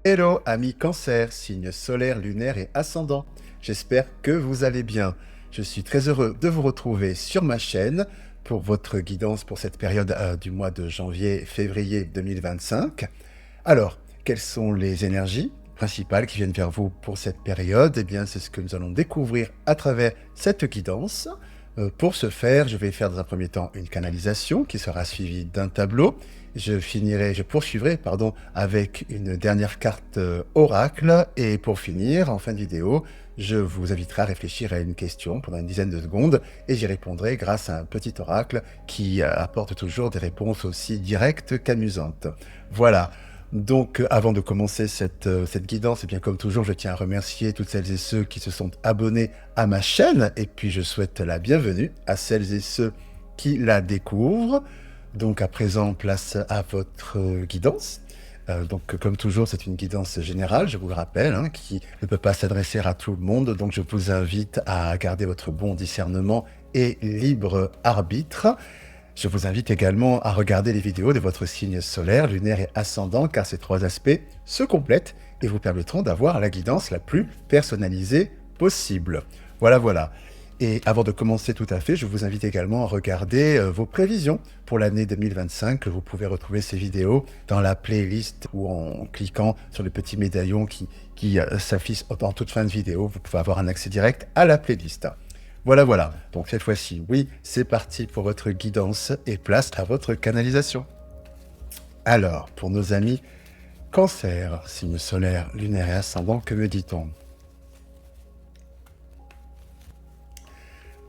Hello, amis Cancer, signe solaire, lunaire et ascendant. J'espère que vous allez bien. Je suis très heureux de vous retrouver sur ma chaîne pour votre guidance pour cette période du mois de janvier-février 2025. Alors, quelles sont les énergies principales qui viennent vers vous pour cette période? Eh bien, c'est ce que nous allons découvrir à travers cette guidance. Pour ce faire, je vais faire dans un premier temps une canalisation qui sera suivie d'un tableau. Je poursuivrai, avec une dernière carte oracle. Et pour finir, en fin de vidéo, je vous inviterai à réfléchir à une question pendant une dizaine de secondes et j'y répondrai grâce à un petit oracle qui apporte toujours des réponses aussi directes qu'amusantes. Voilà. Donc, avant de commencer cette guidance, et bien comme toujours, je tiens à remercier toutes celles et ceux qui se sont abonnés à ma chaîne. Et puis, je souhaite la bienvenue à celles et ceux qui la découvrent. Donc, à présent, place à votre guidance. Donc, comme toujours, c'est une guidance générale, je vous le rappelle, hein, qui ne peut pas s'adresser à tout le monde. Donc, je vous invite à garder votre bon discernement et libre arbitre. Je vous invite également à regarder les vidéos de votre signe solaire, lunaire et ascendant, car ces trois aspects se complètent et vous permettront d'avoir la guidance la plus personnalisée possible. Voilà, voilà. Et avant de commencer tout à fait, je vous invite également à regarder vos prévisions pour l'année 2025. Vous pouvez retrouver ces vidéos dans la playlist ou en cliquant sur le petit médaillon qui s'affiche en toute fin de vidéo. Vous pouvez avoir un accès direct à la playlist. Voilà, voilà. Donc cette fois-ci, oui, c'est parti pour votre guidance et place à votre canalisation. Alors, pour nos amis Cancer, signe solaire, lunaire et ascendant, que me dit-on?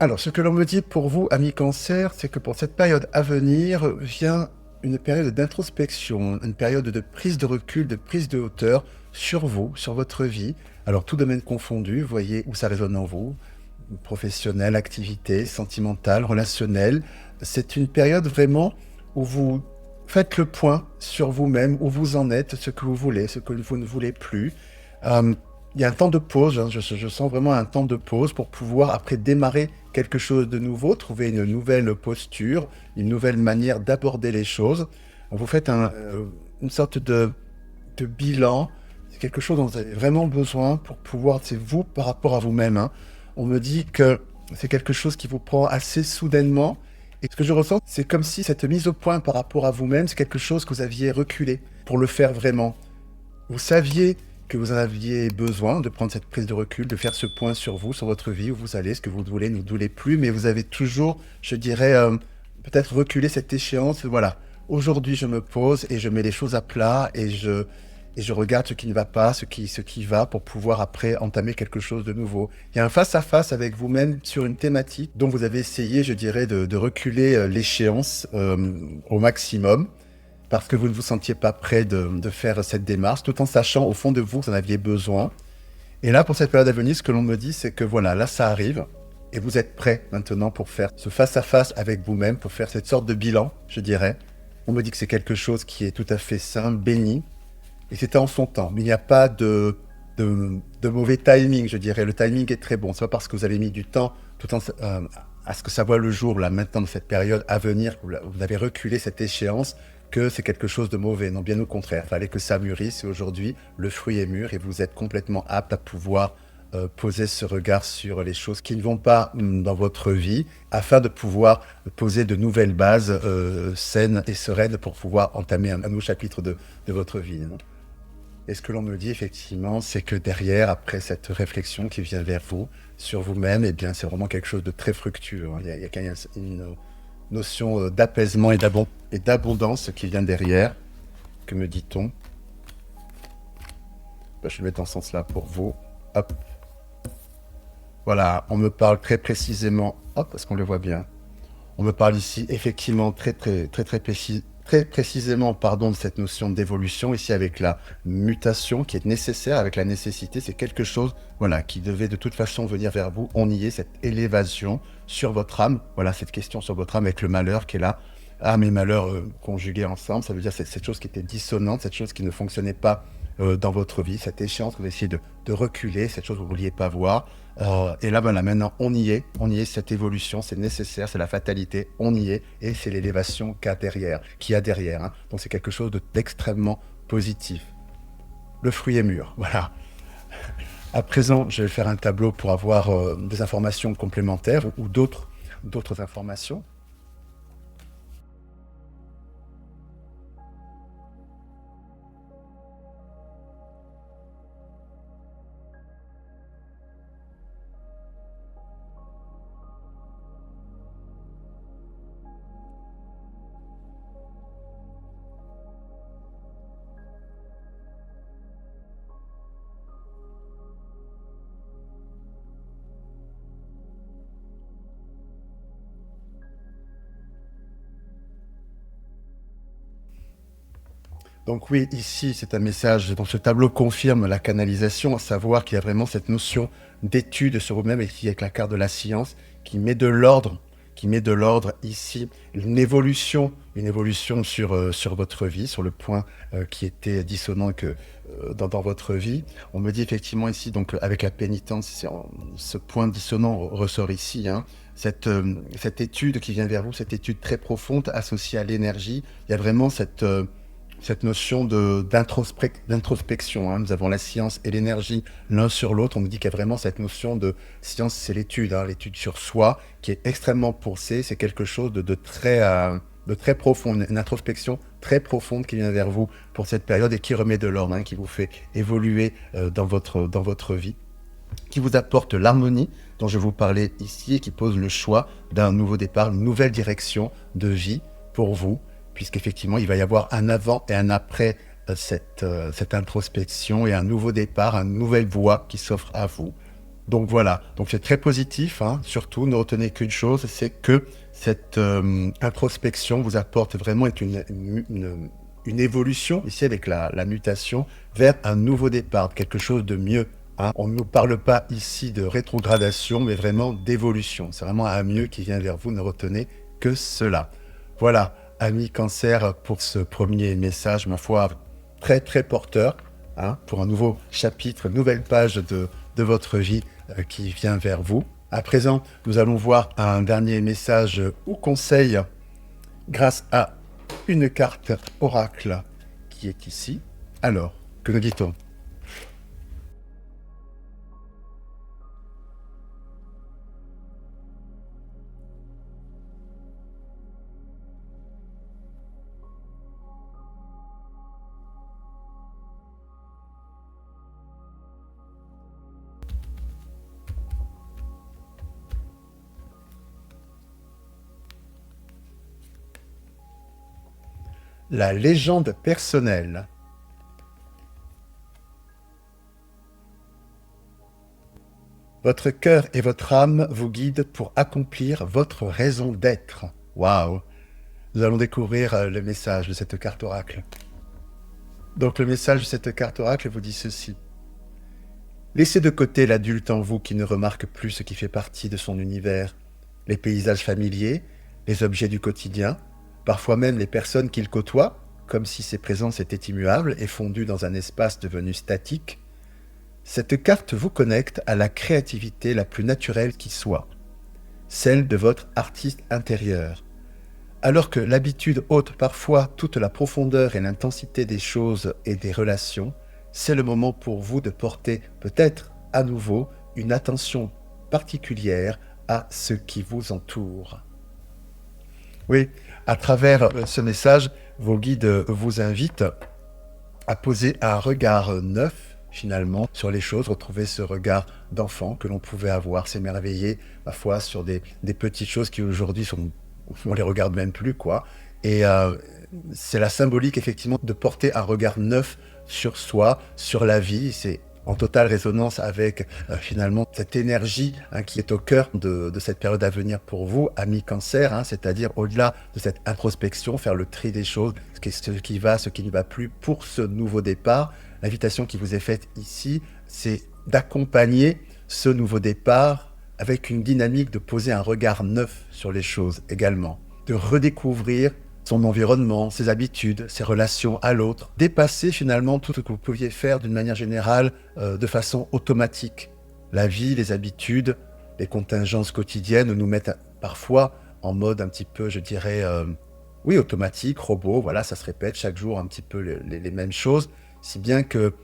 Alors, ce que l'on me dit pour vous, amis Cancer, c'est que pour cette période à venir vient une période d'introspection, une période de prise de recul, de prise de hauteur sur vous, sur votre vie. Alors, tout domaine confondu, voyez où ça résonne en vous. Professionnelle, activité, sentimentale, relationnelle. C'est une période vraiment où vous faites le point sur vous-même, où vous en êtes, ce que vous voulez, ce que vous ne voulez plus. Il y a un temps de pause, hein, je sens vraiment un temps de pause pour pouvoir après démarrer quelque chose de nouveau, trouver une nouvelle posture, une nouvelle manière d'aborder les choses. Vous faites une sorte de bilan, c'est quelque chose dont vous avez vraiment besoin pour pouvoir, c'est vous par rapport à vous-même, hein. On me dit que c'est quelque chose qui vous prend assez soudainement. Et ce que je ressens, c'est comme si cette mise au point par rapport à vous-même, c'est quelque chose que vous aviez reculé pour le faire vraiment. Vous saviez que vous en aviez besoin de prendre cette prise de recul, de faire ce point sur vous, sur votre vie, où vous allez, ce que vous voulez, ne voulez plus, mais vous avez toujours, je dirais, peut-être reculé cette échéance. Voilà, aujourd'hui je me pose et je mets les choses à plat et je regarde ce qui ne va pas, ce qui va, pour pouvoir après entamer quelque chose de nouveau. Il y a un face-à-face avec vous-même sur une thématique dont vous avez essayé, je dirais, de reculer l'échéance au maximum, parce que vous ne vous sentiez pas prêt de faire cette démarche, tout en sachant au fond de vous que vous en aviez besoin. Et là, pour cette période à venir, ce que l'on me dit, c'est que voilà, là ça arrive, et vous êtes prêt maintenant pour faire ce face-à-face avec vous-même, pour faire cette sorte de bilan, je dirais. On me dit que c'est quelque chose qui est tout à fait sain, béni, et c'était en son temps. Mais il n'y a pas de mauvais timing, je dirais. Le timing est très bon. C'est pas parce que vous avez mis du temps à ce que ça voit le jour, là, maintenant, dans cette période à venir, que vous avez reculé cette échéance, que c'est quelque chose de mauvais. Non, bien au contraire. Il fallait que ça mûrisse et aujourd'hui, le fruit est mûr et vous êtes complètement apte à pouvoir poser ce regard sur les choses qui ne vont pas dans votre vie, afin de pouvoir poser de nouvelles bases saines et sereines pour pouvoir entamer un nouveau chapitre de votre vie, non? Et ce que l'on me dit effectivement, c'est que derrière, après cette réflexion qui vient vers vous, sur vous-même, eh bien, c'est vraiment quelque chose de très fructueux, hein. Il y a quand même une notion d'apaisement et d'abondance qui vient derrière. Que me dit-on? Ben, je vais le mettre dans ce sens-là pour vous. Hop. Voilà, on me parle très précisément. Hop, parce qu'on le voit bien. On me parle ici effectivement très précisément, pardon, de cette notion d'évolution ici avec la mutation qui est nécessaire, avec la nécessité, c'est quelque chose, voilà, qui devait de toute façon venir vers vous. On y est, cette élévation sur votre âme, voilà, cette question sur votre âme avec le malheur qui est là, âme et malheur conjugués ensemble, ça veut dire cette chose qui était dissonante, cette chose qui ne fonctionnait pas dans votre vie, cette échéance que vous essayez de reculer, cette chose que vous ne vouliez pas voir. Et là, voilà, maintenant, on y est, cette évolution, c'est nécessaire, c'est la fatalité, on y est, et c'est l'élévation qu'il y a derrière, hein. Donc c'est quelque chose d'extrêmement positif. le fruit est mûr. Voilà. À présent, je vais faire un tableau pour avoir des informations complémentaires ou d'autres informations. Donc oui, ici, c'est un message. Donc ce tableau confirme la canalisation, à savoir qu'il y a vraiment cette notion d'étude sur vous-même et qui est avec la carte de la science, qui met de l'ordre ici, une évolution sur votre vie, sur le point qui était dissonant dans votre vie. On me dit effectivement ici, donc avec la pénitence, ce point dissonant ressort ici, hein, cette étude qui vient vers vous, cette étude très profonde associée à l'énergie. Il y a vraiment cette notion d'introspection. Hein. Nous avons la science et l'énergie l'un sur l'autre. On nous dit qu'il y a vraiment cette notion de science, c'est l'étude, hein, l'étude sur soi, qui est extrêmement poussée. C'est quelque chose de très profond, une introspection très profonde qui vient vers vous pour cette période et qui remet de l'ordre, hein, qui vous fait évoluer dans votre vie, qui vous apporte l'harmonie dont je vous parlais ici et qui pose le choix d'un nouveau départ, une nouvelle direction de vie pour vous, puisqu'effectivement, il va y avoir un avant et un après cette introspection et un nouveau départ, une nouvelle voie qui s'offre à vous. Donc voilà, donc c'est très positif, hein. Surtout, ne retenez qu'une chose, c'est que cette introspection vous apporte vraiment une évolution, ici avec la mutation, vers un nouveau départ, quelque chose de mieux. Hein. On ne nous parle pas ici de rétrogradation, mais vraiment d'évolution. C'est vraiment un mieux qui vient vers vous, ne retenez que cela. Voilà. Amis Cancer, pour ce premier message, ma foi, très très porteur, hein, pour un nouveau chapitre, nouvelle page de votre vie qui vient vers vous. À présent, nous allons voir un dernier message ou conseil grâce à une carte oracle qui est ici. Alors, que nous dit-on ? La légende personnelle. Votre cœur et votre âme vous guident pour accomplir votre raison d'être. Waouh! Nous allons découvrir le message de cette carte oracle. Donc le message de cette carte oracle vous dit ceci. Laissez de côté l'adulte en vous qui ne remarque plus ce qui fait partie de son univers, les paysages familiers, les objets du quotidien, parfois même les personnes qu'il côtoie, comme si ces présences étaient immuables et fondues dans un espace devenu statique. Cette carte vous connecte à la créativité la plus naturelle qui soit, celle de votre artiste intérieur. Alors que l'habitude ôte parfois toute la profondeur et l'intensité des choses et des relations, c'est le moment pour vous de porter peut-être à nouveau une attention particulière à ce qui vous entoure. Oui, à travers ce message, vos guides vous invitent à poser un regard neuf, finalement, sur les choses, retrouver ce regard d'enfant que l'on pouvait avoir, s'émerveiller, parfois, sur des petites choses qui aujourd'hui sont... on les regarde même plus, quoi. Et c'est la symbolique, effectivement, de porter un regard neuf sur soi, sur la vie. C'est en totale résonance avec, finalement, cette énergie hein, qui est au cœur de cette période à venir pour vous, amis Cancer, hein, c'est-à-dire au-delà de cette introspection, faire le tri des choses, ce qui va, ce qui ne va plus, pour ce nouveau départ. L'invitation qui vous est faite ici, c'est d'accompagner ce nouveau départ avec une dynamique de poser un regard neuf sur les choses également, de redécouvrir son environnement, ses habitudes, ses relations à l'autre, dépasser finalement tout ce que vous pouviez faire d'une manière générale de façon automatique. La vie, les habitudes, les contingences quotidiennes nous mettent parfois en mode un petit peu, je dirais, oui, automatique, robot, voilà, ça se répète chaque jour un petit peu les mêmes choses, si bien que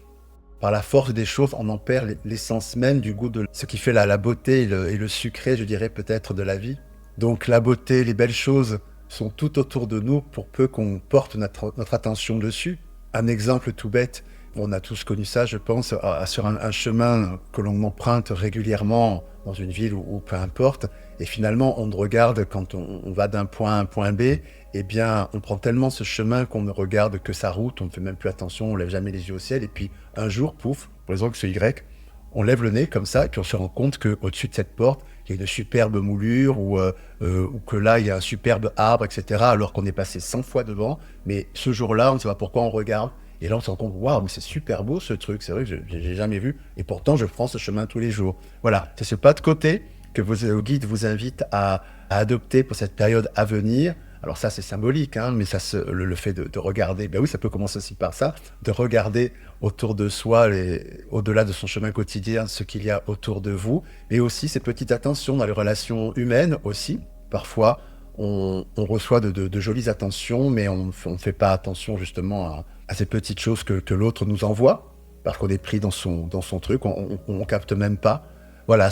par la force des choses, on en perd l'essence même du goût de ce qui fait la beauté et le sucré, je dirais peut-être, de la vie. Donc la beauté, les belles choses sont tout autour de nous pour peu qu'on porte notre attention dessus. Un exemple tout bête, on a tous connu ça, je pense, sur un chemin que l'on emprunte régulièrement dans une ville ou peu importe, et finalement on regarde quand on va d'un point A à un point B, eh bien on prend tellement ce chemin qu'on ne regarde que sa route, on ne fait même plus attention, on lève jamais les yeux au ciel, et puis un jour, pouf, pour les X ou Y, on lève le nez comme ça, et puis on se rend compte qu'au-dessus de cette porte, il y a une superbe moulure, ou que là, il y a un superbe arbre, etc., alors qu'on est passé 100 fois devant, mais ce jour-là, on ne sait pas pourquoi on regarde, et là, on se rend compte, waouh, mais c'est super beau ce truc, c'est vrai que je n'ai jamais vu, et pourtant, je prends ce chemin tous les jours. Voilà, c'est ce pas de côté que vos guides vous invitent à adopter pour cette période à venir. Alors ça, c'est symbolique, hein, mais le fait de regarder, ben oui, ça peut commencer aussi par ça, de regarder autour de soi, au-delà de son chemin quotidien, ce qu'il y a autour de vous, mais aussi ces petites attentions dans les relations humaines aussi. Parfois, on reçoit de jolies attentions, mais on ne fait pas attention justement à ces petites choses que l'autre nous envoie, parce qu'on est pris dans son truc, on capte même pas. Voilà,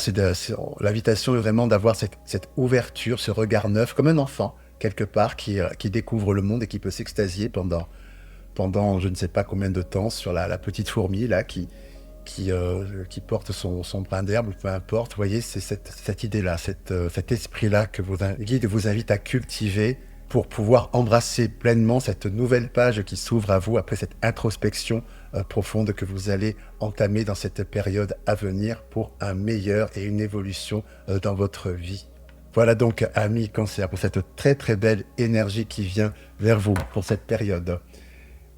l'invitation est vraiment d'avoir cette ouverture, ce regard neuf, comme un enfant, quelque part, qui découvre le monde et qui peut s'extasier pendant je ne sais pas combien de temps sur la petite fourmi là qui porte son brin d'herbe, ou peu importe. Vous voyez, c'est cette idée-là, cet esprit-là que vos guides vous invitent à cultiver pour pouvoir embrasser pleinement cette nouvelle page qui s'ouvre à vous après cette introspection profonde que vous allez entamer dans cette période à venir pour un meilleur et une évolution dans votre vie. Voilà donc, amis Cancer, pour cette très très belle énergie qui vient vers vous pour cette période.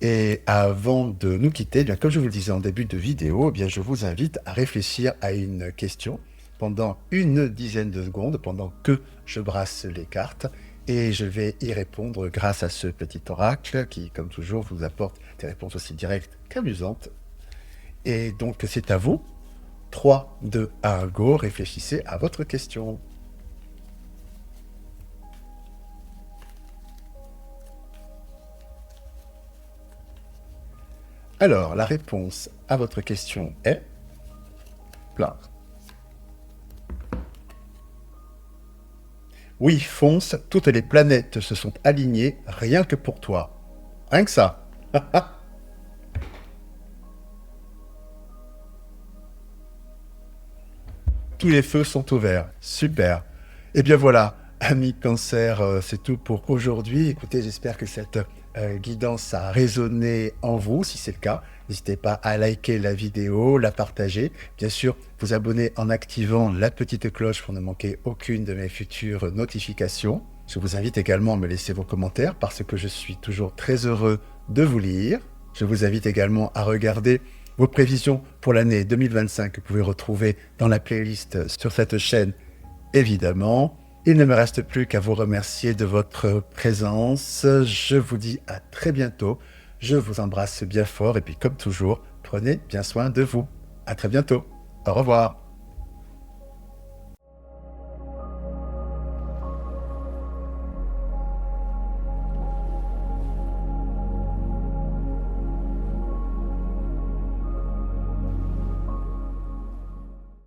Et avant de nous quitter, eh bien, comme je vous le disais en début de vidéo, eh bien, je vous invite à réfléchir à une question pendant une dizaine de secondes, pendant que je brasse les cartes, et je vais y répondre grâce à ce petit oracle qui, comme toujours, vous apporte des réponses aussi directes qu'amusantes. Et donc, c'est à vous. 3, 2, 1, go, réfléchissez à votre question. Alors, la réponse à votre question est plein. Oui, fonce, toutes les planètes se sont alignées rien que pour toi. Rien que ça. Tous les feux sont ouverts. Super. Et bien voilà, amis Cancer, c'est tout pour aujourd'hui. Écoutez, j'espère que cette guidance a résonné en vous. Si c'est le cas, n'hésitez pas à liker la vidéo, la partager. Bien sûr, vous abonner en activant la petite cloche pour ne manquer aucune de mes futures notifications. Je vous invite également à me laisser vos commentaires parce que je suis toujours très heureux de vous lire. Je vous invite également à regarder vos prévisions pour l'année 2025 que vous pouvez retrouver dans la playlist sur cette chaîne, évidemment. Il ne me reste plus qu'à vous remercier de votre présence. Je vous dis à très bientôt. Je vous embrasse bien fort et puis comme toujours, prenez bien soin de vous. À très bientôt. Au revoir.